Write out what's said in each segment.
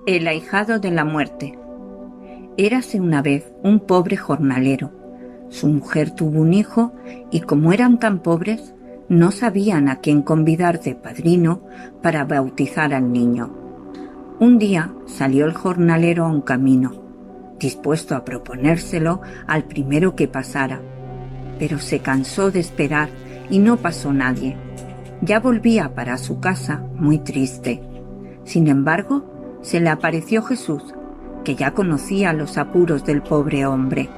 El ahijado de la muerte. Érase una vez un pobre jornalero. Su mujer tuvo un hijo y como eran tan pobres, no sabían a quién convidar de padrino para bautizar al niño. Un día salió el jornalero a un camino, dispuesto a proponérselo al primero que pasara, pero se cansó de esperar y no pasó nadie. Ya volvía para su casa muy triste. Sin embargo, se le apareció Jesús, que ya conocía los apuros del pobre hombre.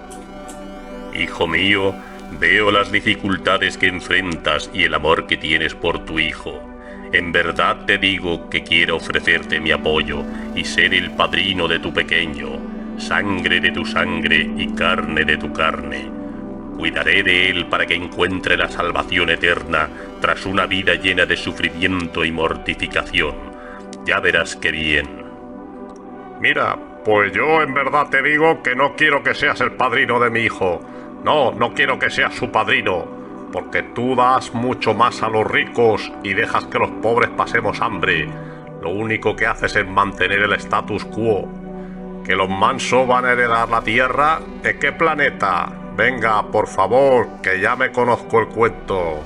Hijo mío, veo las dificultades que enfrentas y el amor que tienes por tu hijo. En verdad te digo que quiero ofrecerte mi apoyo y ser el padrino de tu pequeño, sangre de tu sangre y carne de tu carne. Cuidaré de él para que encuentre la salvación eterna tras una vida llena de sufrimiento y mortificación. Ya verás qué bien. Mira, pues yo en verdad te digo que no quiero que seas el padrino de mi hijo. No quiero que seas su padrino, porque tú das mucho más a los ricos y dejas que los pobres pasemos hambre. Lo único que haces es mantener el status quo. ¿Que los mansos van a heredar la tierra? ¿De qué planeta? Venga, por favor, que ya me conozco el cuento.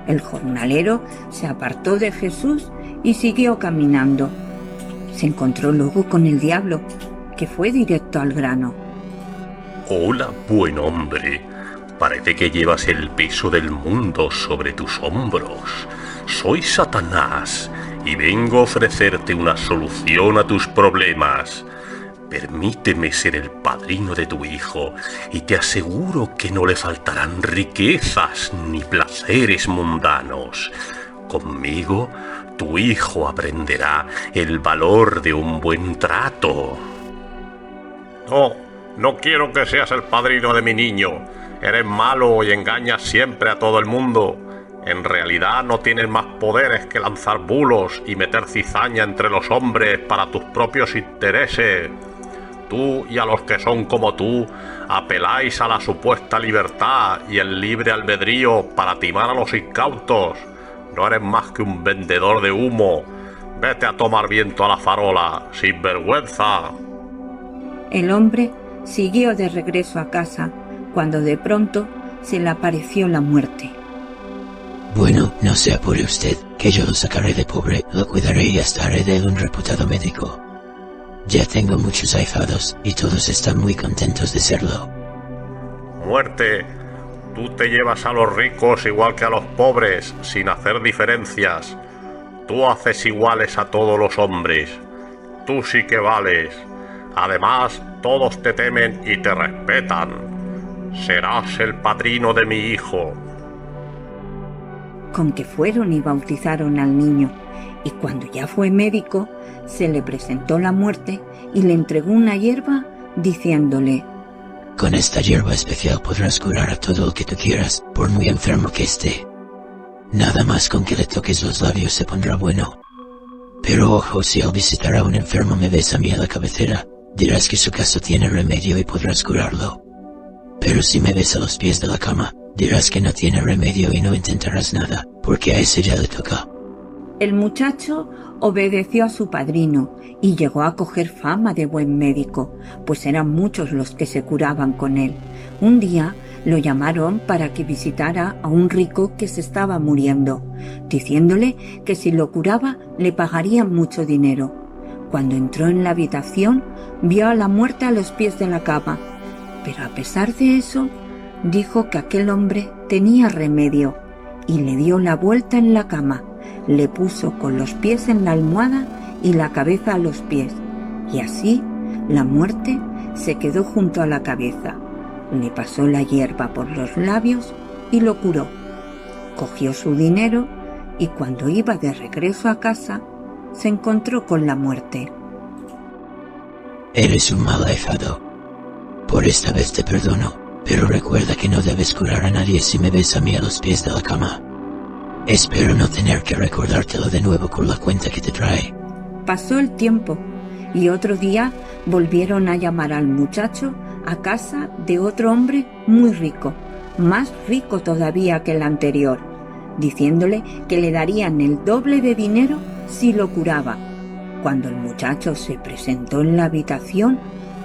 El jornalero se apartó de Jesús y siguió caminando. Se encontró luego con el diablo, que fue directo al grano. Hola, buen hombre. Parece que llevas el peso del mundo sobre tus hombros. Soy Satanás y vengo a ofrecerte una solución a tus problemas. Permíteme ser el padrino de tu hijo y te aseguro que no le faltarán riquezas ni placeres mundanos. Conmigo, tu hijo aprenderá el valor de un buen trato. No quiero que seas el padrino de mi niño. Eres malo y engañas siempre a todo el mundo. En realidad no tienes más poderes que lanzar bulos y meter cizaña entre los hombres para tus propios intereses. Tú y a los que son como tú apeláis a la supuesta libertad y el libre albedrío para timar a los incautos. No eres más que un vendedor de humo. Vete a tomar viento a la farola, sin vergüenza. El hombre siguió de regreso a casa, cuando de pronto se le apareció la muerte. Bueno, no se apure usted, que yo lo sacaré de pobre, lo cuidaré y hasta haré de él un reputado médico. Ya tengo muchos ahijados y todos están muy contentos de serlo. Muerte, tú te llevas a los ricos igual que a los pobres, sin hacer diferencias. Tú haces iguales a todos los hombres. Tú sí que vales. Además, todos te temen y te respetan. Serás el padrino de mi hijo. Con que fueron y bautizaron al niño, y cuando ya fue médico, se le presentó la muerte y le entregó una hierba, diciéndole: Con esta hierba especial podrás curar a todo el que tú quieras, por muy enfermo que esté. Nada más con que le toques los labios se pondrá bueno. Pero ojo, si al visitar a un enfermo me ves a mí a la cabecera, dirás que su caso tiene remedio y podrás curarlo. Pero si me ves a los pies de la cama, dirás que no tiene remedio y no intentarás nada, porque a ese ya le toca. El muchacho obedeció a su padrino y llegó a coger fama de buen médico, pues eran muchos los que se curaban con él. Un día lo llamaron para que visitara a un rico que se estaba muriendo, diciéndole que si lo curaba le pagarían mucho dinero. Cuando entró en la habitación, vio a la muerte a los pies de la cama, pero a pesar de eso, dijo que aquel hombre tenía remedio y le dio la vuelta en la cama, le puso con los pies en la almohada y la cabeza a los pies, y así la muerte se quedó junto a la cabeza. Le pasó la hierba por los labios y lo curó. Cogió su dinero y cuando iba de regreso a casa, se encontró con la muerte. Eres un mal ahijado. Por esta vez te perdono, pero recuerda que no debes curar a nadie si me ves a mí a los pies de la cama. Espero no tener que recordártelo de nuevo con la cuenta que te trae. Pasó el tiempo y otro día volvieron a llamar al muchacho a casa de otro hombre muy rico, más rico todavía que el anterior, diciéndole que le darían el doble de dinero si lo curaba. Cuando el muchacho se presentó en la habitación,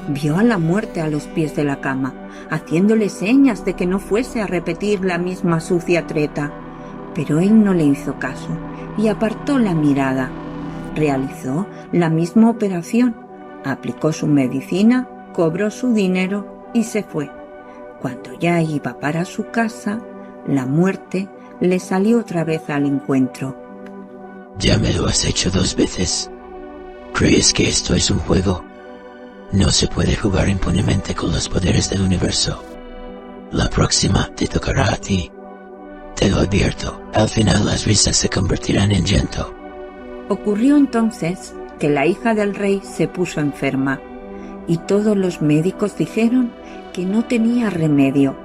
vio a la muerte a los pies de la cama, haciéndole señas de que no fuese a repetir la misma sucia treta. Pero él no le hizo caso y apartó la mirada. Realizó la misma operación, aplicó su medicina, cobró su dinero y se fue. Cuando ya iba para su casa, la muerte le salió otra vez al encuentro. Ya me lo has hecho 2 veces. ¿Crees que esto es un juego? No se puede jugar impunemente con los poderes del universo. La próxima te tocará a ti. Te lo advierto, al final las risas se convertirán en llanto. Ocurrió entonces que la hija del rey se puso enferma y todos los médicos dijeron que no tenía remedio,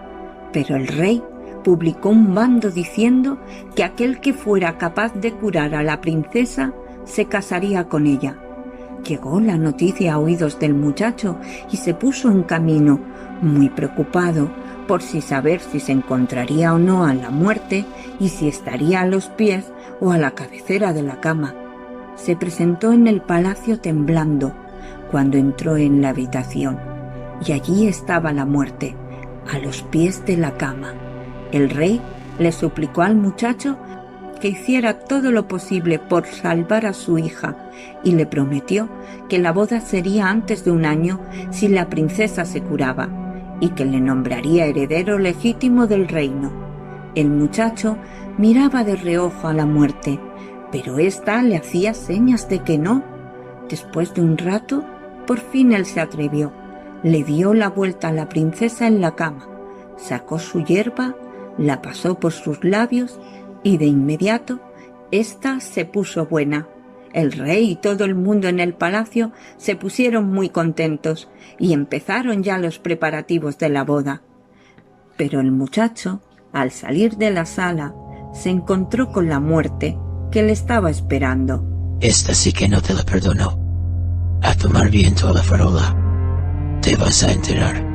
pero el rey publicó un bando diciendo que aquel que fuera capaz de curar a la princesa se casaría con ella. Llegó la noticia a oídos del muchacho y se puso en camino, muy preocupado por saber si se encontraría o no a la muerte y si estaría a los pies o a la cabecera de la cama. Se presentó en el palacio temblando cuando entró en la habitación, y allí estaba la muerte, a los pies de la cama. El rey le suplicó al muchacho que hiciera todo lo posible por salvar a su hija y le prometió que la boda sería antes de 1 año si la princesa se curaba y que le nombraría heredero legítimo del reino. El muchacho miraba de reojo a la muerte, pero ésta le hacía señas de que no. Después de un rato, por fin él se atrevió. Le dio la vuelta a la princesa en la cama, sacó su hierba, la pasó por sus labios y de inmediato ésta se puso buena. El rey y todo el mundo en el palacio se pusieron muy contentos y empezaron ya los preparativos de la boda. Pero el muchacho, al salir de la sala, se encontró con la muerte que le estaba esperando. Esta sí que no te la perdono. A tomar viento a la farola. Te vas a enterar.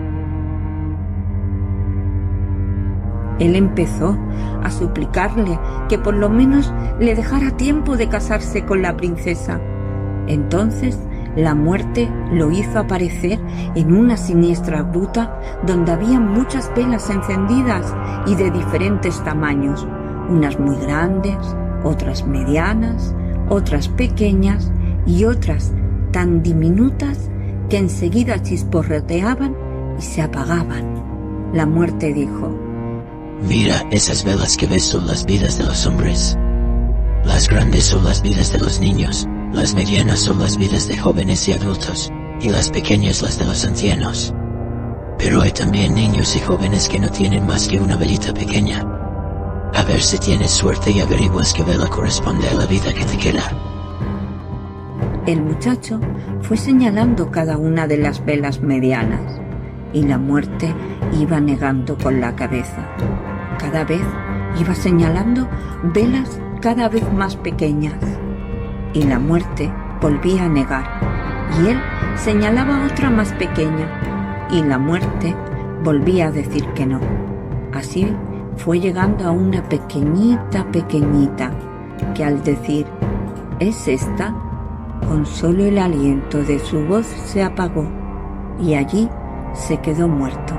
Él empezó a suplicarle que por lo menos le dejara tiempo de casarse con la princesa. Entonces la muerte lo hizo aparecer en una siniestra gruta donde había muchas velas encendidas y de diferentes tamaños, unas muy grandes, otras medianas, otras pequeñas y otras tan diminutas que enseguida chisporroteaban y se apagaban. La muerte dijo: Mira, esas velas que ves son las vidas de los hombres. Las grandes son las vidas de los niños, las medianas son las vidas de jóvenes y adultos, y las pequeñas las de los ancianos. Pero hay también niños y jóvenes que no tienen más que una velita pequeña. A ver si tienes suerte y averiguas qué vela corresponde a la vida que te queda. El muchacho fue señalando cada una de las velas medianas, y la muerte iba negando con la cabeza. Cada vez iba señalando velas cada vez más pequeñas, y la muerte volvía a negar, y él señalaba otra más pequeña, y la muerte volvía a decir que no. Así fue llegando a una pequeñita, que al decir «¿Es esta?», con solo el aliento de su voz se apagó, y allí se quedó muerto.